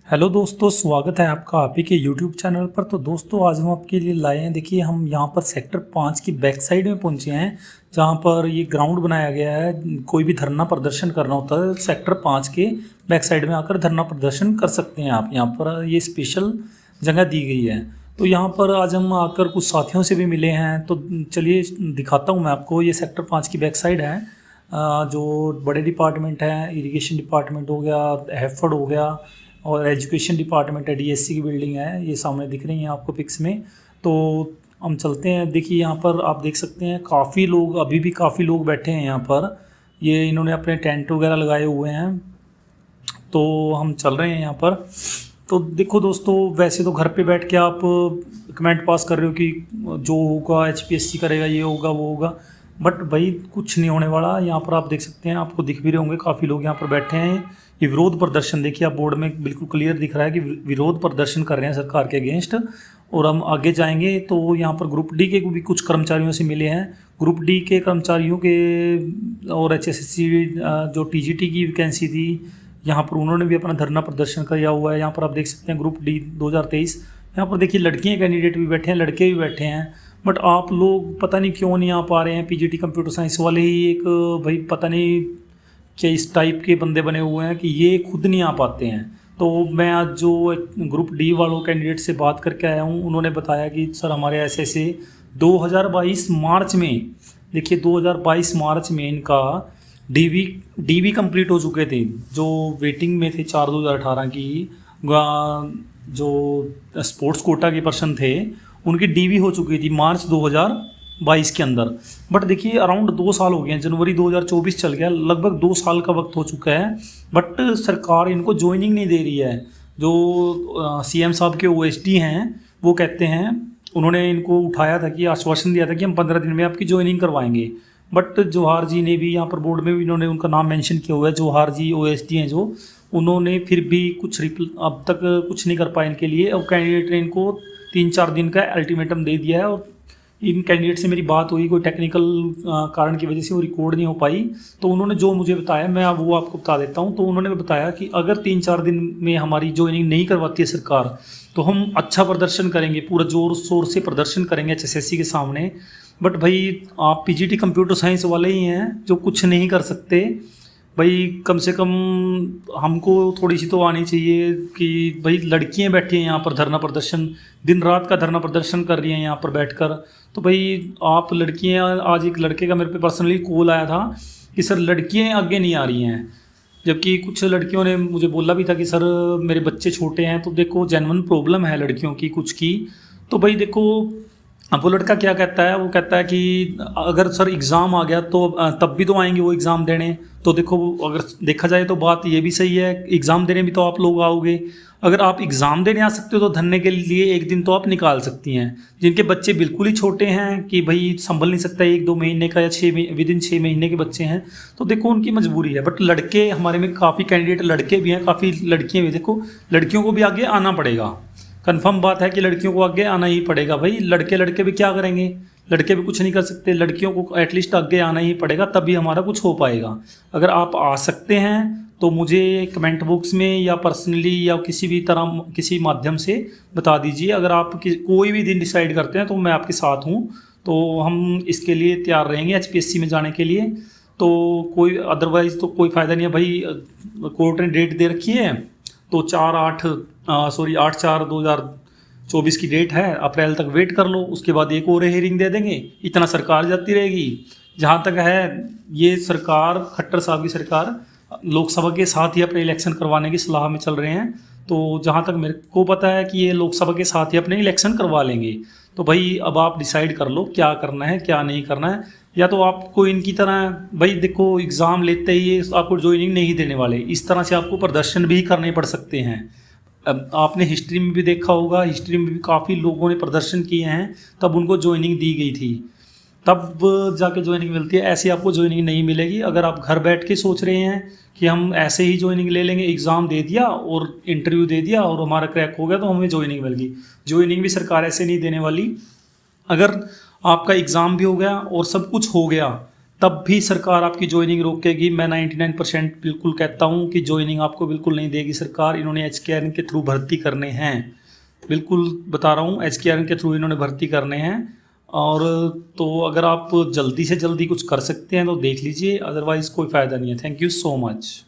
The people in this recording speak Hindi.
हेलो दोस्तों, स्वागत है आपका आप ही के यूट्यूब चैनल पर। तो दोस्तों आज हम आपके लिए लाए हैं, देखिए हम यहाँ पर सेक्टर 5 की बैक साइड में पहुँचे हैं, जहाँ पर ये ग्राउंड बनाया गया है। कोई भी धरना प्रदर्शन करना होता है सेक्टर 5 के बैक साइड में आकर धरना प्रदर्शन कर सकते हैं आप। यहाँ पर ये स्पेशल जगह दी गई है। तो यहाँ पर आज हम आकर कुछ साथियों से भी मिले हैं। तो चलिए दिखाता हूँ मैं आपको। ये सेक्टर 5 की बैक साइड है। जो बड़े डिपार्टमेंट हैं, इरिगेशन डिपार्टमेंट हो गया, हैफर्ड हो गया और एजुकेशन डिपार्टमेंट है, डीएससी की बिल्डिंग है, ये सामने दिख रही हैं आपको पिक्स में। तो हम चलते हैं। देखिए यहाँ पर आप देख सकते हैं काफ़ी लोग, अभी भी काफ़ी लोग बैठे हैं यहाँ पर। ये इन्होंने अपने टेंट वगैरह लगाए हुए हैं। तो हम चल रहे हैं यहाँ पर। तो देखो दोस्तों, वैसे तो घर पे बैठ के आप कमेंट पास कर रहे हो कि जो होगा एचपीएससी करेगा, ये होगा वो होगा, बट भाई कुछ नहीं होने वाला। यहाँ पर आप देख सकते हैं, आपको दिख भी रहे होंगे काफ़ी लोग यहाँ पर बैठे हैं। ये विरोध प्रदर्शन, देखिए आप बोर्ड में बिल्कुल क्लियर दिख रहा है कि विरोध प्रदर्शन कर रहे हैं सरकार के अगेंस्ट। और हम आगे जाएंगे तो यहाँ पर ग्रुप डी के भी कुछ कर्मचारियों से मिले हैं। ग्रुप डी के कर्मचारियों के और एचएसएससी जो टीजीटी की वैकेंसी थी, यहाँ पर उन्होंने भी अपना धरना प्रदर्शन किया हुआ है। यहाँ पर आप देख सकते हैं ग्रुप डी 2023। यहाँ पर देखिए लड़कियाँ कैंडिडेट भी बैठे हैं, लड़के भी बैठे हैं, बट आप लोग पता नहीं क्यों नहीं आ पा रहे हैं। पीजीटी कंप्यूटर साइंस वाले ही एक भाई पता नहीं क्या इस टाइप के बंदे बने हुए हैं कि ये खुद नहीं आ पाते हैं। तो मैं आज जो ग्रुप डी वालों कैंडिडेट से बात करके आया हूँ, उन्होंने बताया कि सर हमारे ऐसे 2022 मार्च में, देखिए 2022 मार्च में इनका डीवी कंप्लीट हो चुके थे। जो वेटिंग में थे 4/2018 की, जो स्पोर्ट्स कोटा के पर्सन थे उनकी डीवी हो चुकी थी मार्च 2022 के अंदर। बट देखिए अराउंड 2 साल हो गए हैं, जनवरी 2024 चल गया, लगभग 2 साल का वक्त हो चुका है, बट सरकार इनको ज्वाइनिंग नहीं दे रही है। जो सीएम साहब के ओएसडी हैं वो कहते हैं, उन्होंने इनको उठाया था कि आश्वासन दिया था कि हम 15 दिन में आपकी ज्वाइनिंग करवाएंगे। बट जवाहर जी ने भी, यहाँ पर बोर्ड में भी इन्होंने उनका नाम मेंशन किया हुआ है, जवाहर जी ओएसडी हैं जो, उन्होंने फिर भी कुछ अब तक कुछ नहीं कर पाए इनके लिए। और कैंडिडेट ने इनको 3-4 दिन का अल्टीमेटम दे दिया है। और इन कैंडिडेट से मेरी बात हुई, कोई टेक्निकल कारण की वजह से वो रिकॉर्ड नहीं हो पाई। तो उन्होंने जो मुझे बताया मैं वो आपको बता देता हूँ। तो उन्होंने बताया कि अगर 3-4 दिन में हमारी ज्वाइनिंग नहीं करवाती है सरकार, तो हम अच्छा प्रदर्शन करेंगे, पूरा जोर शोर से प्रदर्शन करेंगे एचएसएससी के सामने। बट भाई आप पीजीटी कंप्यूटर साइंस वाले ही हैं जो कुछ नहीं कर सकते। भाई कम से कम हमको थोड़ी सी तो आनी चाहिए कि भाई लड़कियां बैठी हैं यहाँ पर, धरना प्रदर्शन दिन रात का धरना प्रदर्शन कर रही हैं यहाँ पर बैठकर। तो भाई आप लड़कियां, आज एक लड़के का मेरे पे पर्सनली कॉल आया था कि सर लड़कियां आगे नहीं आ रही हैं, जबकि कुछ लड़कियों ने मुझे बोला भी था कि सर मेरे बच्चे छोटे हैं। तो देखो जेन्युइन प्रॉब्लम है लड़कियों की कुछ की। तो भाई देखो अब वो लड़का क्या कहता है, वो कहता है कि अगर सर एग्ज़ाम आ गया तो तब भी तो आएंगे वो एग्ज़ाम देने। तो देखो अगर देखा जाए तो बात ये भी सही है, एग्ज़ाम देने भी तो आप लोग आओगे। अगर आप एग्ज़ाम देने आ सकते हो तो धरने के लिए एक दिन तो आप निकाल सकती हैं। जिनके बच्चे बिल्कुल ही छोटे हैं कि भाई संभल नहीं सकता, 1-2 महीने का या 6 महीने के बच्चे हैं, तो देखो उनकी मजबूरी है। बट लड़के हमारे में काफ़ी कैंडिडेट लड़के भी हैं, काफ़ी लड़कियाँ भी। देखो लड़कियों को भी आगे आना पड़ेगा, कंफर्म बात है कि लड़कियों को आगे आना ही पड़ेगा। भाई लड़के भी क्या करेंगे, लड़के भी कुछ नहीं कर सकते, लड़कियों को एटलीस्ट आगे आना ही पड़ेगा, तभी हमारा कुछ हो पाएगा। अगर आप आ सकते हैं तो मुझे कमेंट बॉक्स में या पर्सनली या किसी भी तरह किसी माध्यम से बता दीजिए। अगर आप कोई भी दिन डिसाइड करते हैं तो मैं आपके साथ हूँ, तो हम इसके लिए तैयार रहेंगे एचपीएससी में जाने के लिए। तो कोई अदरवाइज़ तो कोई फ़ायदा नहीं है। भाई कोर्ट ने डेट दे रखी है, तो 8/4/2024 की डेट है, अप्रैल तक वेट कर लो, उसके बाद एक और हेयरिंग दे देंगे, इतना सरकार जाती रहेगी। जहाँ तक है ये सरकार, खट्टर साहब की सरकार लोकसभा के साथ ही अपने इलेक्शन करवाने की सलाह में चल रहे हैं। तो जहाँ तक मेरे को पता है कि ये लोकसभा के साथ ही अपने इलेक्शन करवा लेंगे। तो भाई अब आप डिसाइड कर लो क्या करना है क्या नहीं करना है। या तो आपको इनकी तरह, भाई देखो एग्ज़ाम लेते ही आपको ज्वाइनिंग नहीं देने वाले, इस तरह से आपको प्रदर्शन भी करने पड़ सकते हैं। अब आपने हिस्ट्री में भी देखा होगा, हिस्ट्री में भी काफ़ी लोगों ने प्रदर्शन किए हैं, तब उनको ज्वाइनिंग दी गई थी, तब जाके ज्वाइनिंग मिलती है। ऐसे आपको ज्वाइनिंग नहीं मिलेगी। अगर आप घर बैठ के सोच रहे हैं कि हम ऐसे ही ज्वाइनिंग ले लेंगे, एग्ज़ाम दे दिया और इंटरव्यू दे दिया और हमारा क्रैक हो गया तो हमें ज्वाइनिंग मिल गई, ज्वाइनिंग भी सरकार ऐसे नहीं देने वाली। अगर आपका एग्ज़ाम भी हो गया और सब कुछ हो गया, तब भी सरकार आपकी ज्वाइनिंग रोकेगी। मैं 99% बिल्कुल कहता हूँ कि ज्वाइनिंग आपको बिल्कुल नहीं देगी सरकार। इन्होंने HKRN के थ्रू भर्ती करने हैं, बिल्कुल बता रहा हूँ, HKRN के थ्रू इन्होंने भर्ती करने हैं। और तो अगर आप जल्दी से जल्दी कुछ कर सकते हैं तो देख लीजिए, अदरवाइज़ कोई फ़ायदा नहीं है। Thank you so much.